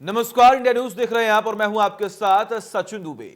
नमस्कार, India news देख रहे हैं आप और मैं हूं आपके साथ सचिन दुबे।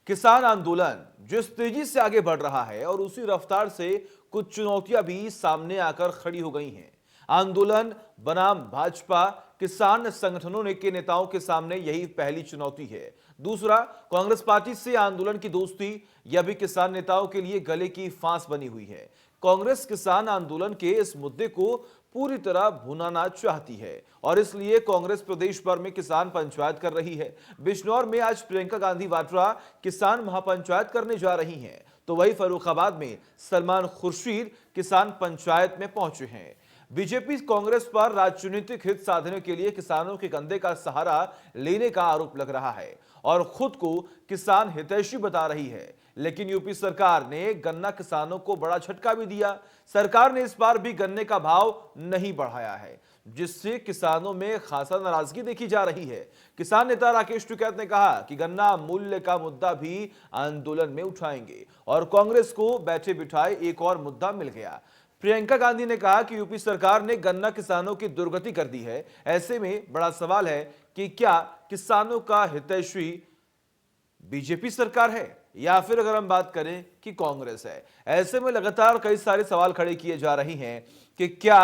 किसान आंदोलन जिस तेजी से आगे बढ़ रहा है और उसी रफ्तार से कुछ चुनौतियां भी सामने आकर खड़ी हो गई हैं। आंदोलन बनाम भाजपा किसान संगठनों के नेताओं के सामने यही पहली चुनौती है। दूसरा, कांग्रेस पार्टी से आंदोलन की दोस्ती, यह भी किसान नेताओं के लिए गले की फांस बनी हुई है। कांग्रेस किसान आंदोलन के इस मुद्दे को पूरी तरह भुनाना चाहती है और इसलिए कांग्रेस प्रदेश भर में किसान पंचायत कर रही है। बिजनौर में आज प्रियंका गांधी वाड्रा किसान महापंचायत करने जा रही हैं, तो वही फर्रुखाबाद में सलमान खुर्शीद किसान पंचायत में पहुंचे हैं। बीजेपी कांग्रेस पर राजनीतिक हित साधने के लिए किसानों के कंधे का सहारा लेने का आरोप लग रहा है और खुद को किसान हितैषी बता रही है। लेकिन यूपी सरकार ने गन्ना किसानों को बड़ा झटका भी दिया। सरकार ने इस बार भी गन्ने का भाव नहीं बढ़ाया है, जिससे किसानों में खासा नाराजगी देखी जा रही है। किसान नेता राकेश टिकैत ने कहा कि गन्ना मूल्य का मुद्दा भी आंदोलन में उठाएंगे और कांग्रेस को बैठे बिठाए एक और मुद्दा मिल गया। प्रियंका गांधी ने कहा कि यूपी सरकार ने गन्ना किसानों की दुर्गति कर दी है। ऐसे में बड़ा सवाल है कि क्या किसानों का हितैषी बीजेपी सरकार है या फिर अगर हम बात करें कि कांग्रेस है। ऐसे में लगातार कई सारे सवाल खड़े किए जा रहे हैं कि क्या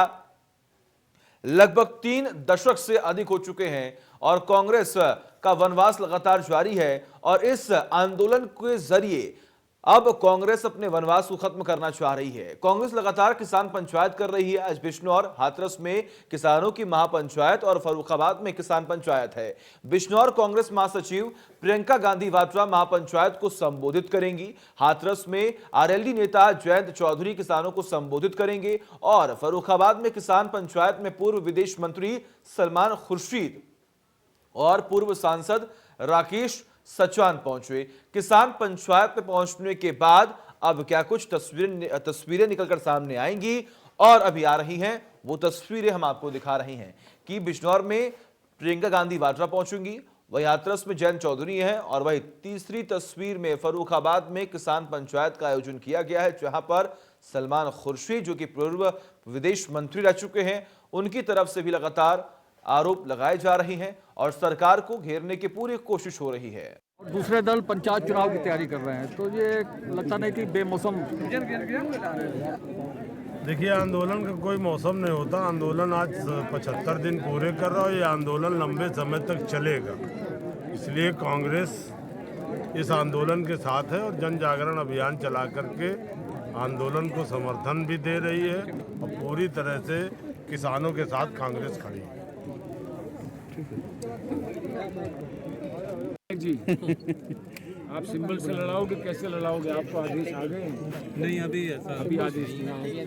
लगभग 3 दशक से अधिक हो चुके हैं और कांग्रेस का वनवास लगातार जारी है और इस आंदोलन के जरिए अब कांग्रेस अपने वनवास को खत्म करना चाह रही है। कांग्रेस लगातार किसान पंचायत कर रही है। आज बिजनौर, हाथरस में किसानों की महापंचायत और फर्रुखाबाद में किसान पंचायत है। बिजनौर कांग्रेस महासचिव प्रियंका गांधी वाड्रा महापंचायत को संबोधित करेंगी। हाथरस में आरएलडी नेता जयंत चौधरी किसानों को संबोधित करेंगे और फर्रुखाबाद में किसान पंचायत में पूर्व विदेश मंत्री सलमान खुर्शीद और पूर्व सांसद राकेश सचान पहुंचे। किसान पंचायत में पहुंचने के बाद अब क्या कुछ तस्वीरें निकलकर सामने आएंगी और अभी आ रही हैं, वो तस्वीरें हम आपको दिखा रहे हैं कि बिजनौर में प्रियंका गांधी वाड्रा पहुंचेंगी, वही हाथरस में जयंत चौधरी है और वही तीसरी तस्वीर में फर्रुखाबाद में किसान पंचायत का आयोजन किया गया है, जहां पर सलमान खुर्शीद जो कि पूर्व विदेश मंत्री रह चुके हैं, उनकी तरफ से भी लगातार आरोप लगाए जा रहे हैं और सरकार को घेरने की पूरी कोशिश हो रही है। दूसरे दल पंचायत चुनाव की तैयारी कर रहे हैं, तो ये लगता नहीं कि बेमौसम। देखिए, आंदोलन का कोई मौसम नहीं होता। आंदोलन आज 75 दिन पूरे कर रहा है। ये आंदोलन लंबे समय तक चलेगा, इसलिए कांग्रेस इस आंदोलन के साथ है और जन जागरण अभियान चला करके आंदोलन को समर्थन भी दे रही है और पूरी तरह से किसानों के साथ कांग्रेस खड़ी है। जी आप सिंबल से लड़ाओगे, कैसे लड़ाओगे? आपको आदेश आ गए? नहीं, अभी आदेश नहीं आए।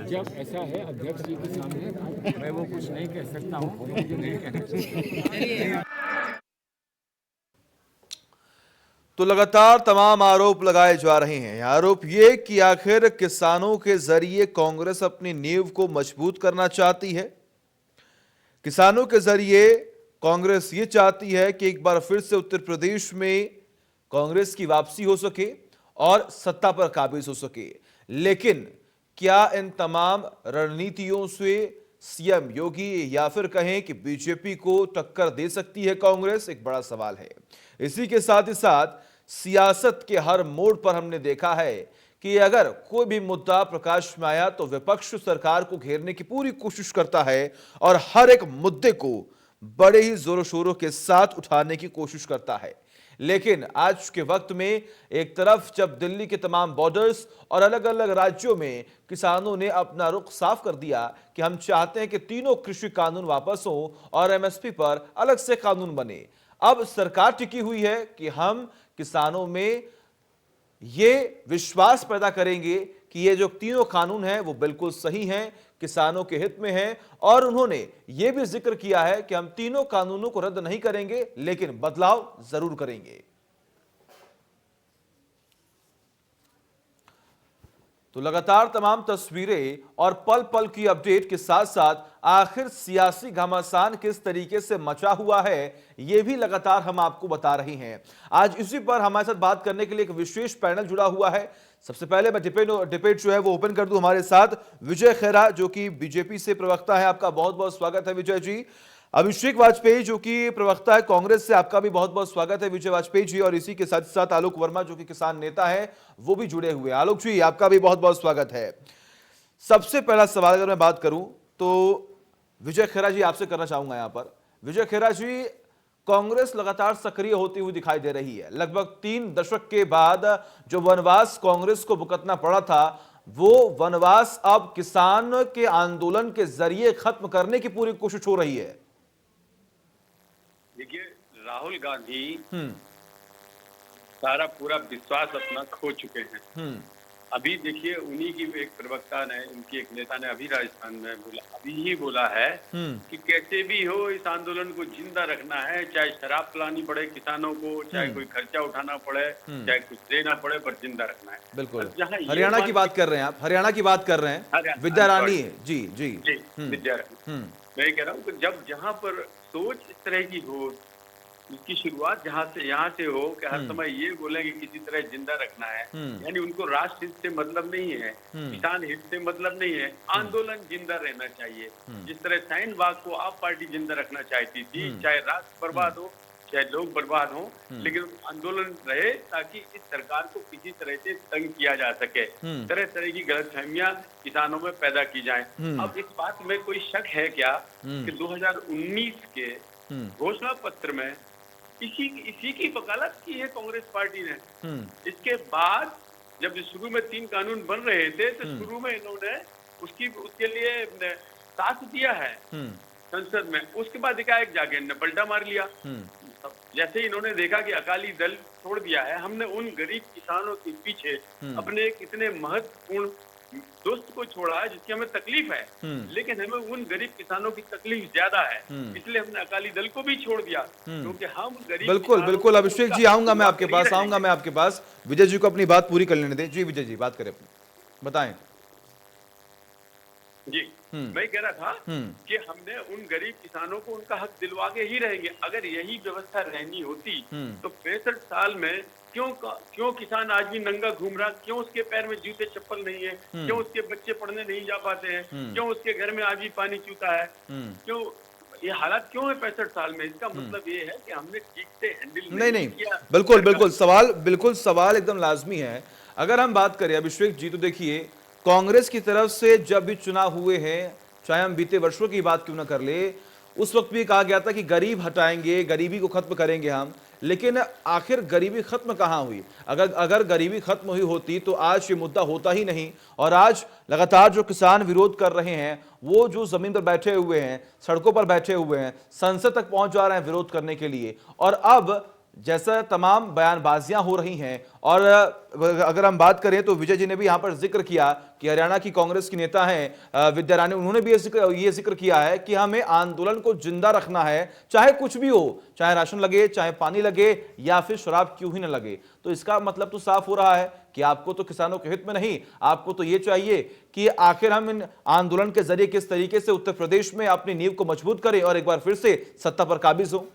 जब ऐसा है अध्यक्ष जी के सामने, मैं वो कुछ नहीं कह सकता हूँ, मुझे नहीं कहना चाहिए। तो लगातार तमाम आरोप लगाए जा रहे हैं। आरोप ये कि आखिर किसानों के जरिए कांग्रेस अपनी नींव को मजबूत करना चाहती है। किसानों के जरिए कांग्रेस ये चाहती है कि एक बार फिर से उत्तर प्रदेश में कांग्रेस की वापसी हो सके और सत्ता पर काबिज हो सके। लेकिन क्या इन तमाम रणनीतियों से सीएम योगी या फिर कहें कि बीजेपी को टक्कर दे सकती है कांग्रेस? एक बड़ा सवाल है। इसी के साथ ही साथ सियासत के हर मोड़ पर हमने देखा है कि अगर कोई भी मुद्दा प्रकाश में आया तो विपक्ष सरकार को घेरने की पूरी कोशिश करता है और हर एक मुद्दे को बड़े ही जोरों शोरों के साथ उठाने की कोशिश करता है। लेकिन आज के वक्त में एक तरफ जब दिल्ली के तमाम बॉर्डर्स और अलग अलग राज्यों में किसानों ने अपना रुख साफ कर दिया कि हम चाहते हैं कि तीनों कृषि कानून वापस हो और एमएसपी पर अलग से कानून बने, अब सरकार टिकी हुई है कि हम किसानों में ये विश्वास पैदा करेंगे कि ये जो तीनों कानून हैं वो बिल्कुल सही हैं, किसानों के हित में हैं और उन्होंने ये भी जिक्र किया है कि हम तीनों कानूनों को रद्द नहीं करेंगे लेकिन बदलाव जरूर करेंगे। तो लगातार तमाम तस्वीरें और पल पल की अपडेट के साथ साथ आखिर सियासी घमासान किस तरीके से मचा हुआ है यह भी लगातार हम आपको बता रहे हैं। आज इसी पर हमारे साथ बात करने के लिए एक विशेष पैनल जुड़ा हुआ है। सबसे पहले मैं डिबेट जो है वो ओपन कर दूं। हमारे साथ विजय खेरा जो कि बीजेपी से प्रवक्ता है। आपका बहुत बहुत स्वागत है विजय जी। अभिषेक वाजपेयी जो कि प्रवक्ता है कांग्रेस से, आपका भी बहुत बहुत स्वागत है विजय वाजपेयी जी। और इसी के साथ साथ आलोक वर्मा जो कि किसान नेता है वो भी जुड़े हुए हैं। आलोक जी आपका भी बहुत बहुत स्वागत है। सबसे पहला सवाल अगर मैं बात करूं तो विजय खेरा जी आपसे करना चाहूंगा यहां पर। विजय खेरा जी, कांग्रेस लगातार सक्रिय होती हुई दिखाई दे रही है। लगभग 3 दशक के बाद जो वनवास कांग्रेस को भुगतना पड़ा था, वो वनवास अब किसान के आंदोलन के जरिए खत्म करने की पूरी कोशिश हो रही है। देखिए, राहुल गांधी सारा पूरा विश्वास अपना खो चुके हैं। अभी देखिए, उन्हीं की एक प्रवक्ता ने, उनकी एक नेता ने अभी राजस्थान में अभी बोला है कि कैसे भी हो इस आंदोलन को जिंदा रखना है, चाहे शराब पिलानी पड़े किसानों को, चाहे कोई खर्चा उठाना पड़े, चाहे कुछ देना पड़े, पर जिंदा रखना है। बिल्कुल। हरियाणा की बात कर रहे हैं आप, हरियाणा की बात कर रहे हैं, विद्या रानी जी जी जी विद्या रानी। मैं कह रहा हूँ कि जब जहाँ पर सोच इस तरह की हो, इसकी शुरुआत यहाँ से हो कि हर समय ये बोले कि किसी तरह जिंदा रखना है, यानी उनको राष्ट्र हित से मतलब नहीं है, किसान हित से मतलब नहीं है, आंदोलन जिंदा रहना चाहिए। जिस तरह शाहीन बाग को आप पार्टी जिंदा रखना चाहती थी, चाहे राष्ट्र बर्बाद हो, चाहे लोग बर्बाद हो, लेकिन आंदोलन रहे ताकि इस सरकार को किसी तरह से तंग किया जा सके, तरह तरह की गलतफहमियां किसानों में पैदा की जाएं। अब इस बात में कोई शक है क्या कि 2019 के घोषणा पत्र में इसी की वकालत की है कांग्रेस पार्टी ने। इसके बाद जब शुरू में 3 कानून बन रहे थे तो शुरू में इन्होंने उसके लिए साथ दिया है संसद में। उसके बाद एकाएक जाके इन्होंने पलटा मार लिया। जैसे इन्होंने देखा कि अकाली दल छोड़ दिया है, हमने उन गरीब किसानों के पीछे अपने एक इतने महत्वपूर्ण दोस्त को छोड़ा है जिसकी हमें तकलीफ है, लेकिन हमें उन गरीब किसानों की तकलीफ ज्यादा है, इसलिए हमने अकाली दल को भी छोड़ दिया, क्योंकि हम गरीब। बिल्कुल बिल्कुल अभिषेक जी, आऊंगा मैं आपके पास। विजय जी को अपनी बात पूरी कर लेने दें। जी विजय जी बात करें, बताएं। जी मैं कह रहा था कि हमने उन गरीब किसानों को उनका हक दिलवा के ही रहेंगे। अगर यही व्यवस्था रहनी होती तो 65 साल में क्यों किसान आज भी नंगा घूम रहा, क्यों उसके पैर में जूते चप्पल नहीं है, क्यों उसके बच्चे पढ़ने नहीं जा पाते हैं, क्यों उसके घर में आज भी पानी चूता है, क्यों ये हालात क्यों है 65 साल में? इसका मतलब ये है कि हमने ठीक से हैंडल नहीं किया। बिल्कुल सवाल एकदम लाजमी है। अगर हम बात करें अभिषेक जी, तो देखिए कांग्रेस की तरफ से जब भी चुनाव हुए हैं, चाहे हम बीते वर्षों की बात क्यों ना कर ले, उस वक्त भी कहा गया था कि गरीब हटाएंगे, गरीबी को खत्म करेंगे हम। लेकिन आखिर गरीबी खत्म कहां हुई? अगर गरीबी खत्म हुई होती तो आज ये मुद्दा होता ही नहीं। और आज लगातार जो किसान विरोध कर रहे हैं, वो जो जमीन पर बैठे हुए हैं, सड़कों पर बैठे हुए हैं, संसद तक पहुंच जा रहे हैं विरोध करने के लिए। और अब जैसा तमाम बयानबाजियां हो रही हैं, और अगर हम बात करें तो विजय जी ने भी यहां पर जिक्र किया कि हरियाणा की कांग्रेस की नेता हैं विद्या रानी, उन्होंने भी ये जिक्र किया है कि हमें आंदोलन को जिंदा रखना है, चाहे कुछ भी हो, चाहे राशन लगे, चाहे पानी लगे, या फिर शराब क्यों ही न लगे। तो इसका मतलब तो साफ हो रहा है कि आपको तो किसानों के हित में नहीं, आपको तो ये चाहिए कि आखिर हम इन आंदोलन के जरिए किस तरीके से उत्तर प्रदेश में अपनी नींव को मजबूत करें और एक बार फिर से सत्ता पर काबिज हो।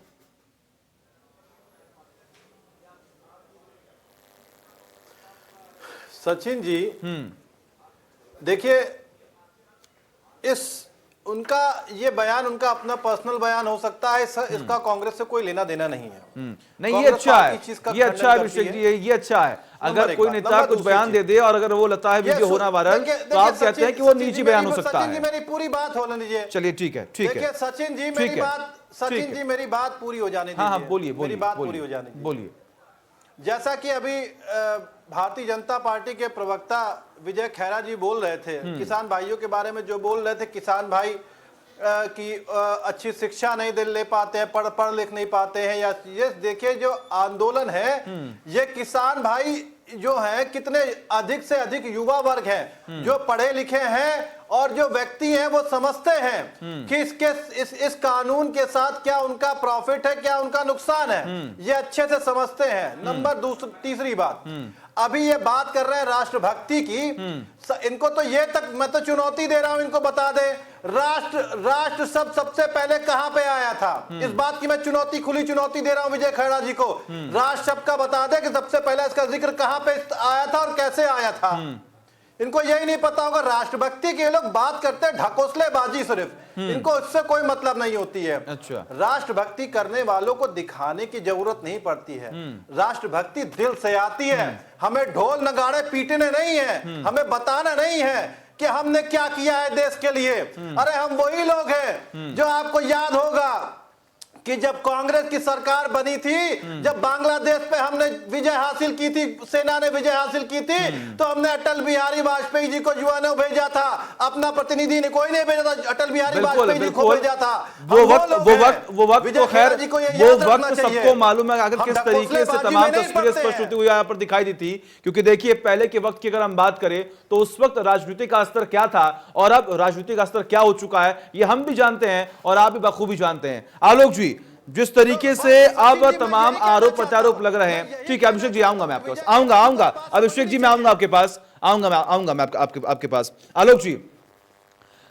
सचिन जी, देखिए उनका ये बयान उनका अपना पर्सनल बयान हो सकता है, इसका कांग्रेस से कोई लेना देना नहीं है। नहीं, ये अच्छा है, ये अच्छा है अभिषेक जी, ये अच्छा है। अगर कोई नेता कुछ बयान दे दे और अगर वो लगता है वीडियो होना वायरल, तो आप कहते हैं कि वो निजी बयान हो सकता है। सचिन जी मेरी पूरी बात होने दीजिए। चलिए ठीक है, ठीक है। देखिए सचिन जी मेरी बात पूरी हो जाने दीजिए। हाँ बोलिए, मेरी बात पूरी हो जाने दीजिए। बोलिए। जैसा कि अभी भारतीय जनता पार्टी के प्रवक्ता विजय खेरा जी बोल रहे थे, किसान भाइयों के बारे में जो बोल रहे थे, किसान भाई की अच्छी शिक्षा नहीं ले पाते हैं, पढ़ लिख नहीं पाते हैं, या ये देखिए जो आंदोलन है, ये किसान भाई जो है कितने अधिक से अधिक युवा वर्ग है, जो पढ़े लिखे हैं और जो व्यक्ति हैं वो समझते हैं कि इस कानून के साथ क्या उनका प्रॉफिट है, क्या उनका नुकसान है, ये अच्छे से समझते हैं। तीसरी बात, अभी ये बात कर रहे हैं राष्ट्रभक्ति की, इनको तो ये तक मैं तो चुनौती दे रहा हूं, इनको बता दे राष्ट्र सबसे पहले कहां पे आया था। इस बात की मैं खुली चुनौती दे रहा हूं विजय खेड़ा जी को। राष्ट्र शब्द का बता दे कि सबसे पहले इसका जिक्र कहां पे आया था और कैसे आया था। इनको यही नहीं पता होगा राष्ट्रभक्ति के लोग बात करते हैं ढकोसलेबाजी सिर्फ, इनको इससे कोई मतलब नहीं होती है। अच्छा। राष्ट्रभक्ति करने वालों को दिखाने की जरूरत नहीं पड़ती है, राष्ट्रभक्ति दिल से आती है। हमें ढोल नगाड़े पीटने नहीं है, हमें बताना नहीं है कि हमने क्या किया है देश के लिए। अरे हम वही लोग हैं जो, आपको याद होगा कि जब कांग्रेस की सरकार बनी थी, जब बांग्लादेश पे हमने विजय हासिल की थी, सेना ने विजय हासिल की थी, तो हमने अटल बिहारी वाजपेयी जी को यूएनओ भेजा था, अपना प्रतिनिधि ने कोई नहीं भेजा था, अटल बिहारी वाजपेयी जी को भेजा था। वो वक्त तो खैर वो वक्त सबको मालूम है आखिर किस तरीके से तमाम तस्वीरें स्पष्ट होती हुई यहाँ पर दिखाई दी थी। क्योंकि देखिए पहले के वक्त की अगर हम बात करें तो उस वक्त राजनीति का स्तर क्या था और अब राजनीति का स्तर क्या हो चुका है, ये हम भी जानते हैं और आप भी बखूबी जानते हैं। आलोक जी, जिस तरीके से अब तमाम आरोप प्रत्यारोप लग रहे हैं, ठीक है अभिषेक जी आऊंगा मैं आपके पास, आऊंगा अभिषेक जी मैं आऊंगा आपके पास, आऊंगा मैं आपके पास। आलोक जी,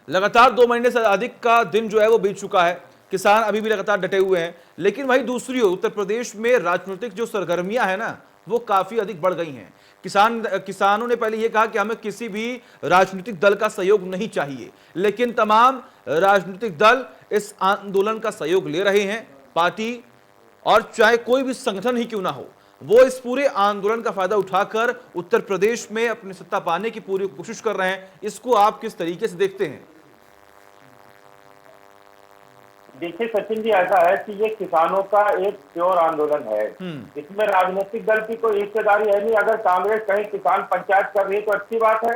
लगातार 2 महीने से अधिक का दिन जो है वो बीत चुका है, किसान अभी भी लगातार डटे हुए हैं, लेकिन वहीं दूसरी ओर उत्तर प्रदेश में राजनीतिक जो सरगर्मियां हैं ना वो काफी अधिक बढ़ गई हैं। किसानों ने पहले यह कहा कि हमें किसी भी राजनीतिक दल का सहयोग नहीं चाहिए, लेकिन तमाम राजनीतिक दल इस आंदोलन का सहयोग ले रहे हैं। पार्टी और चाहे कोई भी संगठन ही क्यों ना हो, वो इस पूरे आंदोलन का फायदा उठाकर उत्तर प्रदेश में अपनी सत्ता पाने की पूरी कोशिश कर रहे हैं। इसको आप किस तरीके से देखते हैं? देखिए सचिन जी, ऐसा है कि ये किसानों का एक प्योर आंदोलन है, इसमें राजनीतिक दल की कोई हिस्सेदारी है नहीं। अगर कांग्रेस कहीं किसान पंचायत कर रही है तो अच्छी बात है,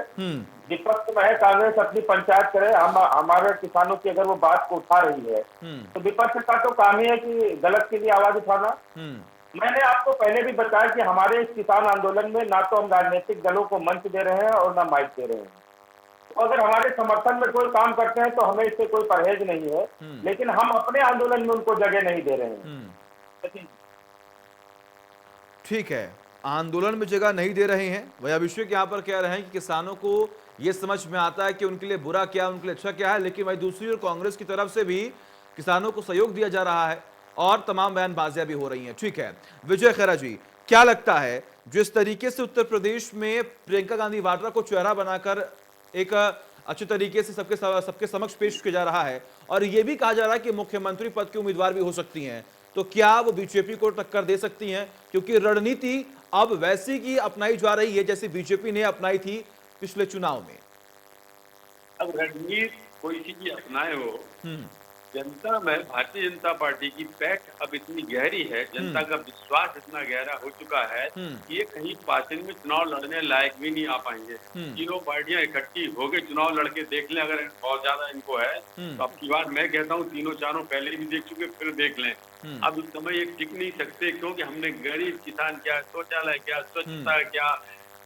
विपक्ष में है, कांग्रेस अपनी पंचायत करे। हमारे किसानों की अगर वो बात को उठा रही है तो विपक्ष का तो काम ही है कि गलत के लिए आवाज उठाना। मैंने आपको पहले भी बताया कि हमारे इस किसान आंदोलन में ना तो हम राजनीतिक दलों को मंच दे रहे हैं और ना माइक दे रहे हैं। तो अगर हमारे समर्थन में कोई काम करते हैं तो हमें इससे कोई परहेज नहीं है, लेकिन हम अपने आंदोलन में उनको जगह नहीं दे रहे हैं। ठीक है, आंदोलन में जगह नहीं दे रहे हैं। वही अभिषेक यहाँ पर कह रहे हैं कि किसानों को यह समझ में आता है कि उनके लिए बुरा क्या, उनके लिए अच्छा क्या है, लेकिन वही दूसरी ओर कांग्रेस की तरफ से भी किसानों को सहयोग दिया जा रहा है और तमाम बयानबाजियां भी हो रही हैं। ठीक है, विजय खेरा जी, क्या लगता है जिस तरीके से उत्तर प्रदेश में प्रियंका गांधी वाड्रा को चेहरा बनाकर एक अच्छे तरीके से सबके समक्ष पेश किया जा रहा है और यह भी कहा जा रहा है कि मुख्यमंत्री पद की उम्मीदवार भी हो सकती हैं, तो क्या वो बीजेपी को टक्कर दे सकती हैं? क्योंकि रणनीति अब वैसी की अपनाई जा रही है जैसे बीजेपी ने अपनाई थी पिछले चुनाव में। अब रणनीति कोई सी भी अपनाए हो, जनता में भारतीय जनता पार्टी की पैठ अब इतनी गहरी है, जनता का विश्वास इतना गहरा हो चुका है कि ये कहीं पासिंग में चुनाव लड़ने लायक भी नहीं आ पाएंगे। तीनों पार्टियां इकट्ठी हो गए चुनाव लड़के देख लें, अगर बहुत ज्यादा इनको है तो अब की बार मैं कहता हूँ तीनों चारों पहले भी देख चुके, फिर देख लें। अब इस समय ये टिक नहीं सकते क्योंकि हमने गरीब किसान क्या, शौचालय क्या, स्वच्छता क्या,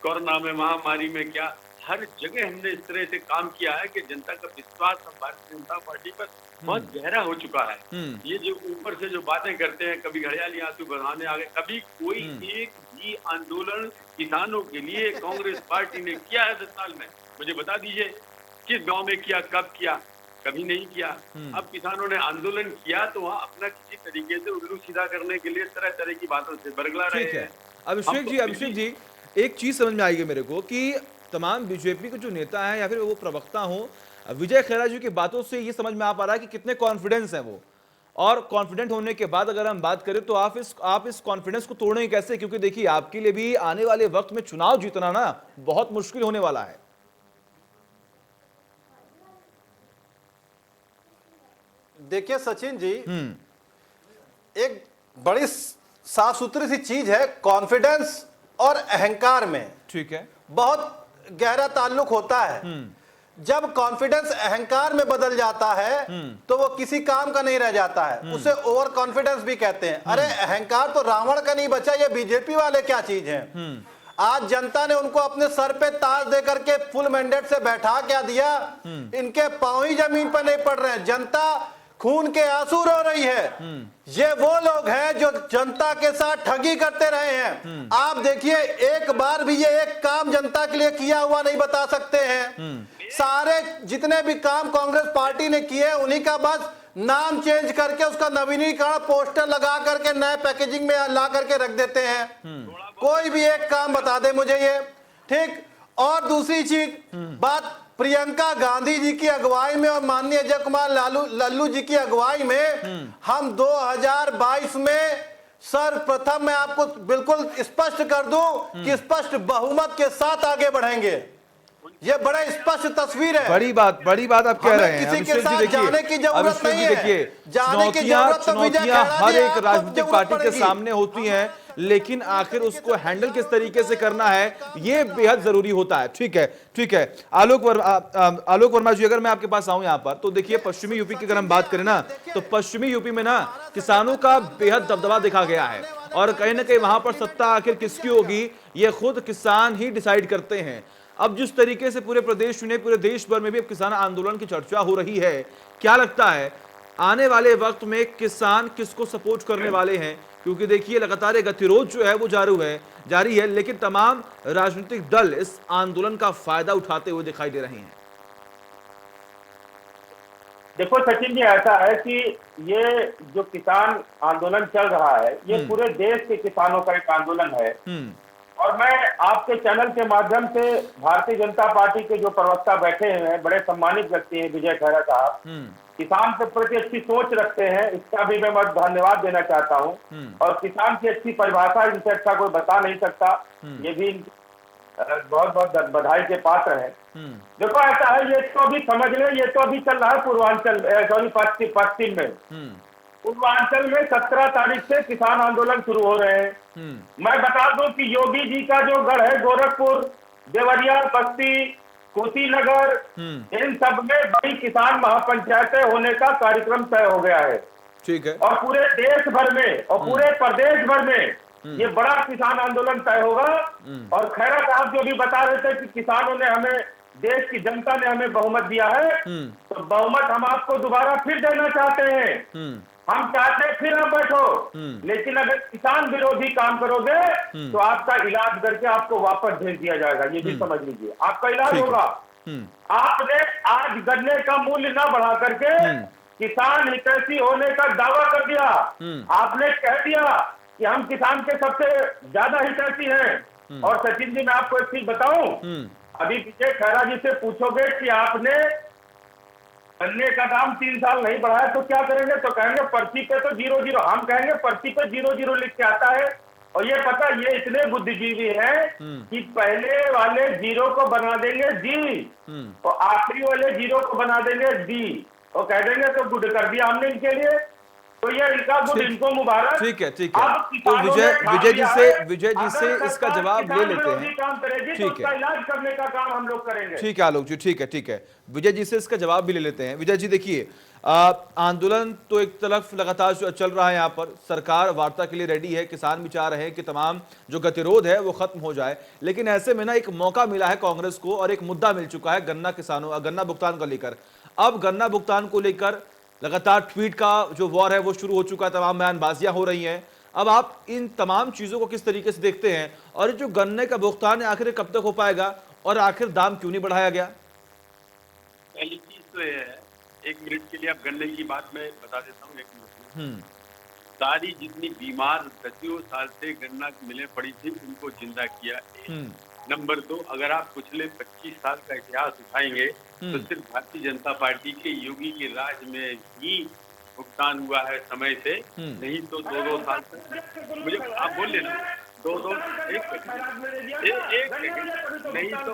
कोरोना में महामारी में क्या, हर जगह हमने इस तरह से काम किया है कि जनता का विश्वास अब भारतीय जनता पार्टी पर बहुत गहरा हो चुका है। ये जो ऊपर से जो बातें करते हैं, कभी घड़ियाली आंसू बहाने आ गए, कभी कोई एक भी आंदोलन किसानों के लिए कांग्रेस पार्टी ने किया है 10 साल में? मुझे बता दीजिए किस गांव में किया, कब किया? कभी नहीं किया। अब किसानों ने आंदोलन किया तो वहाँ अपना किसी तरीके से उल्लू सीधा करने के लिए तरह तरह की बातों से बरगला रहे हैं। अभिषेक जी एक चीज समझ में आएगी मेरे को कि तमाम बीजेपी के जो नेता हैं या फिर वो प्रवक्ता हो, विजय खेरा जी की बातों से ये समझ में आ पा रहा है कि कितने कॉन्फिडेंस हैं वो, और कॉन्फिडेंट होने के बाद अगर हम बात करें तो आप इस कॉन्फिडेंस को तोड़ेंगे कैसे? क्योंकि देखिए आपके लिए भी आने वाले वक्त में चुनाव जीतना ना बहुत मुश्किल होने वाला है। देखिए सचिन जी, एक बड़ी साफ सुथरी सी चीज है कॉन्फिडेंस और अहंकार में। ठीक है, बहुत गहरा ताल्लुक होता है। जब कॉन्फिडेंस अहंकार में बदल जाता है तो वो किसी काम का नहीं रह जाता है, उसे ओवर कॉन्फिडेंस भी कहते हैं। अरे अहंकार तो रावण का नहीं बचा, ये बीजेपी वाले क्या चीज हैं? आज जनता ने उनको अपने सर पे ताज दे करके फुल मैंडेट से बैठा क्या दिया? इनके पांव ही जमीन पर नहीं पड़ रहे हैं, जनता खून के आंसू रो रही है। ये वो लोग हैं जो जनता के साथ ठगी करते रहे हैं। आप देखिए एक बार भी ये एक काम जनता के लिए किया हुआ नहीं बता सकते हैं। सारे जितने भी काम कांग्रेस पार्टी ने किए उन्हीं का बस नाम चेंज करके उसका नवीनीकरण पोस्टर लगा करके नए पैकेजिंग में ला करके रख देते हैं। कोई भी एक काम बता दे मुझे ये, ठीक। और दूसरी चीज, बात प्रियंका गांधी जी की अगुवाई में और माननीय अजय कुमार लल्लू जी की अगुवाई में हम 2022 में सर्वप्रथम मैं आपको बिल्कुल स्पष्ट कर दूं कि स्पष्ट बहुमत के साथ आगे बढ़ेंगे। ये बड़ा स्पष्ट तस्वीर है। बड़ी बात आप कह रहे हैं। किसी के साथ जाने की जरूरत नहीं है। जाने की जरूरत तो विजय चुनौतियां खैरा हर जी एक आपको राजनीतिक जरूरत पार्टी के पड़ेगी। सामने होती हैं, लेकिन आखिर उसको हैंडल किस तरीके से करना है ये बेहद जरूरी होता है। ठीक है। आलोक वर्मा जी, अगर मैं आपके पास आऊं यहां पर, तो देखिए पश्चिमी यूपी की अगर हम बात करें ना, तो पश्चिमी यूपी में ना किसानों का बेहद दबदबा देखा गया है, और कहीं ना कहीं वहां पर सत्ता आखिर किसकी होगी ये खुद किसान ही डिसाइड करते हैं। अब जिस तरीके से पूरे प्रदेश में, पूरे देश भर में भी अब किसान आंदोलन की चर्चा हो रही है, क्या लगता है आने वाले वक्त में किसान किसको सपोर्ट करने वाले हैं? क्योंकि देखिए लगातार ये गतिरोध जो है वो जारी है, लेकिन तमाम राजनीतिक दल इस आंदोलन का फायदा उठाते हुए दिखाई दे रहे हैं। देखो सचिन जी, ऐसा है कि ये जो किसान आंदोलन चल रहा है ये पूरे देश के किसानों का एक आंदोलन है। और मैं आपके चैनल के माध्यम से भारतीय जनता पार्टी के जो प्रवक्ता बैठे हुए हैं, बड़े सम्मानित व्यक्ति हैं विजय खैरा साहब, किसान के प्रति अच्छी सोच रखते हैं, इसका भी मैं धन्यवाद देना चाहता हूं। और किसान की अच्छी परिभाषा इनसे अच्छा कोई बता नहीं सकता, ये भी बहुत बहुत बधाई के पात्र है। देखो ऐसा है, ये तो अभी समझ लें, ये तो अभी चल रहा है पूर्वांचल पश्चिम में। पूर्वांचल में 17 तारीख से किसान आंदोलन शुरू हो रहे हैं। मैं बता दूं कि योगी जी का जो गढ़ है गोरखपुर, देवरिया, बस्ती, कुशीनगर, इन सब में बड़ी किसान महापंचायतें होने का कार्यक्रम तय हो गया है। ठीक है। और पूरे देश भर में और पूरे प्रदेश भर में ये बड़ा किसान आंदोलन तय होगा। और खैरा साहब जो भी बता रहे थे कि किसानों ने हमें, देश की जनता ने हमें बहुमत दिया है, तो बहुमत हम आपको दोबारा फिर देना चाहते हैं। हम चाहते हैं फिर आप बैठो, लेकिन अगर किसान विरोधी काम करोगे तो आपका इलाज करके आपको वापस भेज दिया जाएगा, ये भी समझ लीजिए। आपका इलाज होगा। आपने आज गन्ने का मूल्य ना बढ़ा करके किसान हितैषी होने का दावा कर दिया। आपने कह दिया कि हम किसान के सबसे ज्यादा हितैषी हैं। और सचिन जी, मैं आपको एक चीज बताऊं, अभी विजय खैरा जी से पूछोगे कि आपने गन्ने का दाम 3 साल नहीं बढ़ाया तो क्या करेंगे, तो कहेंगे पर्ची पे तो 0-0। हम कहेंगे पर्ची पे 0-0 लिख के आता है। और ये पता, ये इतने बुद्धिजीवी हैं कि पहले वाले 0 को बना देंगे जी और आखिरी वाले 0 को बना देंगे डी, और कह देंगे तो गुड कर दिया हमने इनके लिए, तो ये इनका गुड, इनको मुबारक। ठीक है। तो विजय जी से इसका जवाब ले लेते हैं। ठीक है, इलाज करने का काम हम लोग करेंगे। ठीक है आलोक जी, ठीक है। विजय जी से इसका जवाब भी ले लेते हैं। विजय जी देखिए, आंदोलन तो एक तरफ लगातार चल रहा है, यहाँ पर सरकार वार्ता के लिए रेडी है, किसान भी चाह रहे हैं कि तमाम जो गतिरोध है वो खत्म हो जाए, लेकिन ऐसे में ना एक मौका मिला है कांग्रेस को और एक मुद्दा मिल चुका है गन्ना भुगतान को लेकर। अब गन्ना भुगतान को लेकर लगातार ट्वीट का जो वॉर है वो शुरू हो चुका है, तमाम बयानबाजियां हो रही हैं। अब आप इन तमाम चीजों को किस तरीके से देखते हैं, और जो गन्ने का भुगतान है आखिर कब तक हो पाएगा, और आखिर दाम क्यों नहीं बढ़ाया गया? पहली चीज तो ये है, 1 मिनट के लिए आप गन्ने की बात में बता देता हूँ। 1 मिनट सारी जितनी बीमार दसियों साल से गन्ना मिलें पड़ी थी उनको जिंदा किया। नंबर 2, अगर आप पिछले 25 साल का इतिहास उठाएंगे तो सिर्फ भारतीय जनता पार्टी के योगी के राज में ही भुगतान हुआ है समय से, नहीं तो 2-2 साल तक। मुझे आप बोल लेना 2-2 एक सेकंड, नहीं तो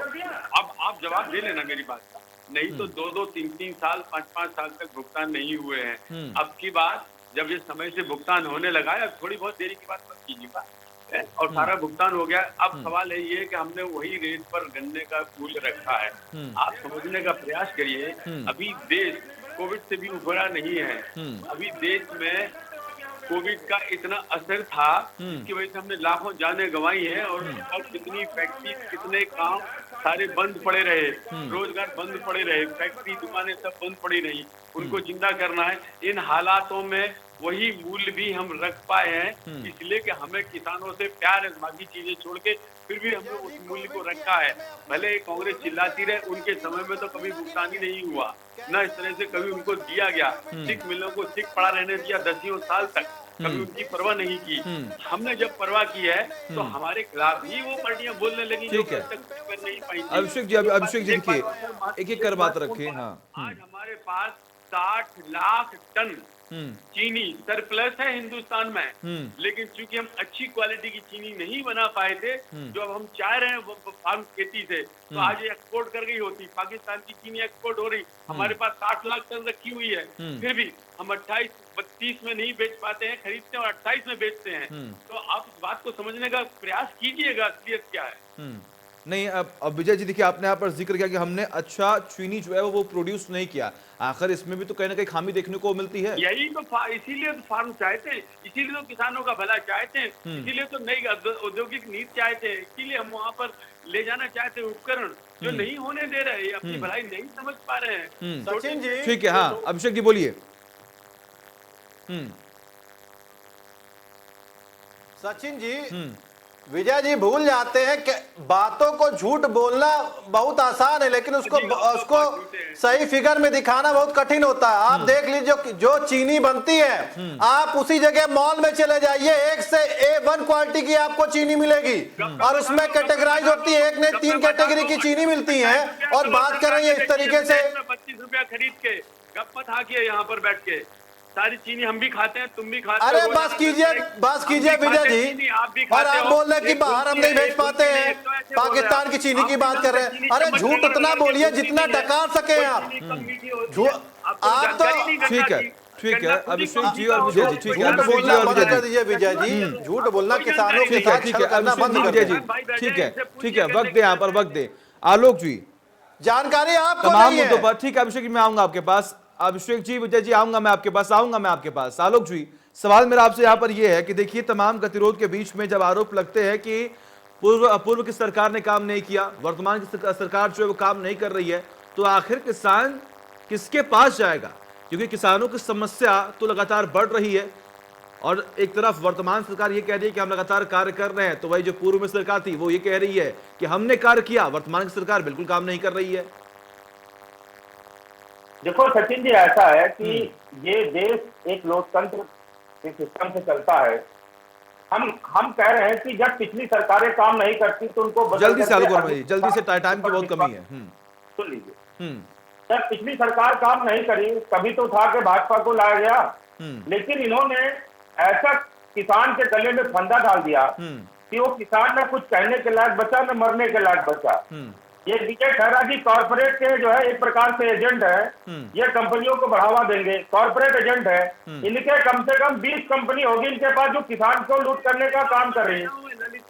अब आप जवाब दे लेना मेरी बात का। नहीं तो 2-2, 3-3 साल, 5-5 साल तक भुगतान नहीं हुए हैं। अब की बात जब ये समय से भुगतान होने लगा है, अब थोड़ी बहुत देरी की बात मत कीजिएगा, और सारा भुगतान हो गया। अब सवाल है ये कि हमने वही रेट पर गन्ने का मूल्य रखा है। आप समझने का प्रयास करिए, अभी देश कोविड से भी उभरा नहीं है। अभी देश में कोविड का इतना असर था जिसकी वजह से हमने लाखों जानें गंवाई हैं, और कितनी फैक्ट्री, कितने काम सारे बंद पड़े रहे, रोजगार बंद पड़े रहे, फैक्ट्री दुकानें सब बंद पड़ी रही, उनको जिंदा करना है। इन हालातों में वही मूल्य भी हम रख पाए हैं, इसलिए कि हमें किसानों से प्यार है, बाकी चीजें छोड़ के फिर भी हमने उस मूल्य को रखा है। भले कांग्रेस चिल्लाती रहे, उनके समय में तो कभी भुगतान ही नहीं हुआ, न इस तरह से कभी उनको दिया गया। सिख मिलों को सिख पड़ा रहने दिया 10 साल तक, कभी उनकी परवाह नहीं की। हमने जब परवाह की है तो हमारे खिलाफ ही वो पार्टियां बोलने लगी जो ठीक है। अब तक कर नहीं पाई थी। अभिषेक जी, अभिषेक जी देखिए, एक-एक कर बात रखें। हाँ। आज हमारे पास 60 लाख टन चीनी सरप्लस है हिंदुस्तान में, लेकिन चूंकि हम अच्छी क्वालिटी की चीनी नहीं बना पाए थे, जो अब हम चाह रहे हैं वो फार्म खेती से, तो आज ये एक्सपोर्ट कर गई होती। पाकिस्तान की चीनी एक्सपोर्ट हो रही, हमारे पास 60 लाख टन रखी हुई है, फिर भी हम 28-32 में नहीं बेच पाते हैं, खरीदते हैं और 28 में बेचते हैं। तो आप इस बात को समझने का प्रयास कीजिएगा, असलियत क्या है। नहीं, अब विजय जी देखिए, आपने यहाँ पर जिक्र किया कि हमने अच्छा चीनी जो है वो प्रोड्यूस नहीं किया। आखिर इसमें भी तो कहीं ना कहीं खामी देखने को मिलती है। यही तो इसीलिए तो फार्म चाहते हैं, इसीलिए तो किसानों का भला चाहते हैं, इसीलिए तो नई औद्योगिक नीति चाहते हैं, इसीलिए हम वहाँ पर ले जाना चाहते हैं उपकरण जो नहीं होने दे रहे हैं, अपनी भलाई नहीं समझ पा रहे हैं। सचिन जी, ठीक है। हाँ, अभिषेक जी बोलिए। सचिन जी, विजय जी भूल जाते हैं कि बातों को झूठ बोलना बहुत आसान है, लेकिन उसको सही फिगर में दिखाना बहुत कठिन होता है। आप देख लीजिए, जो चीनी बनती है, आप उसी जगह मॉल में चले जाइए, एक से A1 क्वालिटी की आपको चीनी मिलेगी, और उसमें कैटेगराइज होती है, एक नहीं 3 कैटेगरी की चीनी मिलती है। और बात कर रही है इस तरीके से 25 रुपया खरीद के गप मत हाकिए यहाँ पर बैठ के। सारी चीनी हम भी खाते हैं, तुम भी खाते अरे हो। बस कीजिए विजय जी, और आप बोल रहे हैं कि बाहर हम नहीं भेज पाते हैं, पाकिस्तान की चीनी की बात कर रहे हैं। अरे झूठ उतना बोलिए जितना डकार सके आप। आप तो ठीक है, ठीक है अभिषेक जी और विजय जी, ठीक है झूठ बोलना बंद कर दीजिए विजय जी, झूठ बोलना किसानों के ठीक है, साथ ठीक छल है करना अभिषेक बंद जी, कर विजय दीजिए। जी, ठीक है, ठीक है, वक्त दे, यहाँ पर वक्त दे। आलोक जी, जानकारी आपको तमाम नहीं मुद्दों है। पर, ठीक है अभिषेक जी, मैं आऊंगा आपके पास। अभिषेक जी, विजय जी, आऊंगा मैं आपके पास, आऊंगा मैं आपके पास। आलोक जी, सवाल मेरा आपसे यहाँ पर यह है कि देखिए, तमाम गतिरोध के बीच में जब आरोप लगते हैं कि पूर्व की सरकार ने काम नहीं किया, वर्तमान की सरकार जो है वो काम नहीं कर रही है, तो आखिर किसान किसके पास जाएगा? क्योंकि किसानों की समस्या तो लगातार बढ़ रही है, और एक तरफ वर्तमान सरकार ये कह रही है कि हम लगातार कार्य कर रहे हैं, तो वही जो पूर्व में सरकार थी वो ये कह रही है कि हमने कार्य किया, वर्तमान की सरकार बिल्कुल काम नहीं कर रही है। देखो सचिन जी, ऐसा है कि ये देश एक लोकतंत्र के सिस्टम से चलता है। हम कह रहे हैं कि जब पिछली सरकारें काम नहीं करती तो उनको जल्दी से आलोक वर्मा जी, जल्दी से, टाइम की बहुत कमी है। सुन लीजिए, जब पिछली सरकार काम नहीं करी तभी तो उठा के भाजपा को लाया गया, लेकिन इन्होंने ऐसा किसान के गले में फंदा डाल दिया कि वो किसान न कुछ कहने के लायक बचा, न मरने के लायक बचा। ये विजय खैरा जी कॉर्पोरेट के जो है एक प्रकार से एजेंट है, ये कंपनियों को बढ़ावा देंगे, कॉर्पोरेट एजेंट है। इनके कम से कम 20 कंपनी होगी इनके पास जो किसान को लूट करने का काम कर रही है।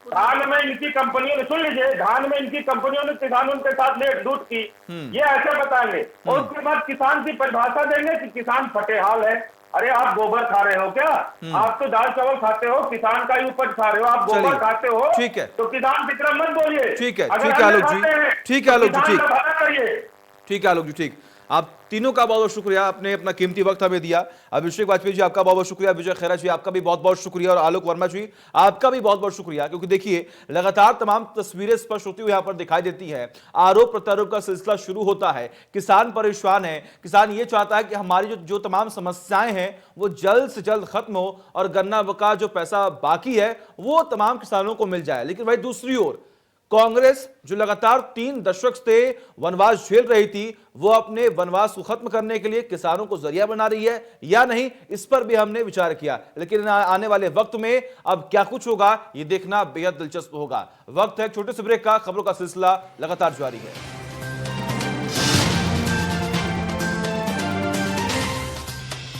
धान में इनकी कंपनियों ने, सुन लीजिए, धान में इनकी कंपनियों ने किसानों के साथ लूट की, ये ऐसे बताएंगे। और उसके बाद किसान की परिभाषा देंगे कि किसान फटेहाल है। अरे आप गोबर खा रहे हो क्या? आप तो दाल चावल खाते हो, किसान का ही उपज खा रहे हो, आप गोबर खाते हो। ठीक है, तो किसान विक्रम मत बोलिए। ठीक है, ठीक है आलोक जी, ठीक है आलोक जी, ठीक, ठीक है आलोक जी, ठीक। आप तीनों का बहुत बहुत शुक्रिया, आपने अपना कीमती वक्त हमें दिया। अभिषेक वाजपेयी जी आपका बहुत बहुत शुक्रिया, विजय खैरा जी आपका भी बहुत बहुत शुक्रिया, और आलोक वर्मा जी आपका भी बहुत बहुत शुक्रिया। क्योंकि देखिए, लगातार तमाम तस्वीरें स्पष्ट होती हुई यहाँ पर दिखाई देती है, आरोप प्रत्यारोप का सिलसिला शुरू होता है, किसान परेशान है, किसान ये चाहता है कि हमारी जो तमाम समस्याएं हैं वो जल्द से जल्द खत्म हो, और गन्ना का जो पैसा बाकी है वो तमाम किसानों को मिल जाए। लेकिन भाई दूसरी ओर कांग्रेस, जो लगातार 3 दशक से वनवास झेल रही थी, वो अपने वनवास को खत्म करने के लिए किसानों को जरिया बना रही है या नहीं, इस पर भी हमने विचार किया। लेकिन आने वाले वक्त में अब क्या कुछ होगा ये देखना बेहद दिलचस्प होगा। वक्त है छोटे से ब्रेक का, खबरों का सिलसिला लगातार जारी है।